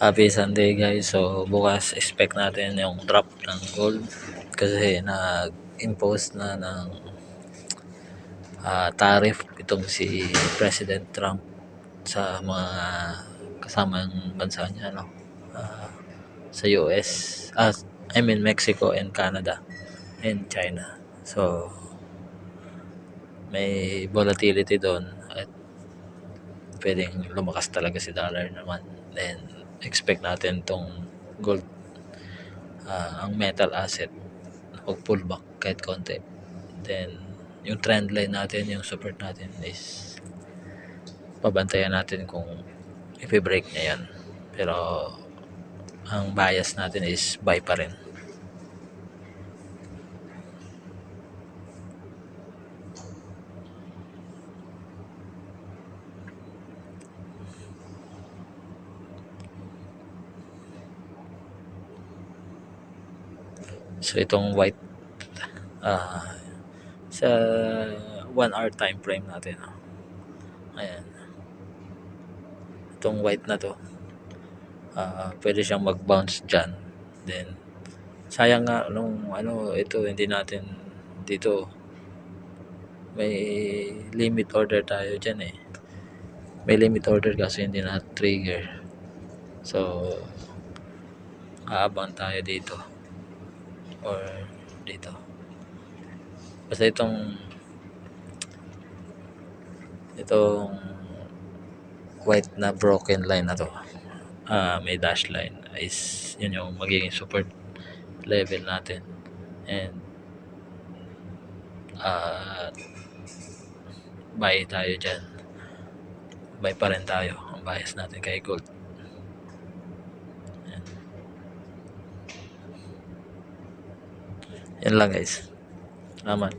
Happy Sunday guys. So bukas expect natin yung drop ng gold kasi nag-impose na ng tariff itong si President Trump sa mga kasamang bansa niya, no? Ah, sa US, I mean Mexico and Canada and China. So may volatility doon at pwedeng lumakas talaga si dollar naman. Then expect natin tong gold, ang metal asset, mag-pullback kahit konti. Then yung trend line natin, yung support natin is pabantayan natin kung i-break niya yan. Pero ang bias natin is buy pa rin. So itong white, ah sa 1 hour time frame natin, ayan, itong white na to, pwede siyang mag-bounce dyan. Then sayang nga nung ito hindi natin dito, may limit order tayo dyan eh. May limit order kasi hindi na trigger. So aabang tayo dito or dito. Basta itong white na broken line na to, may dash line, is yun yung magiging support level natin. And buy tayo dyan, buy pa rin tayo. Ang bias natin kay gold. Yan lang guys, salamat.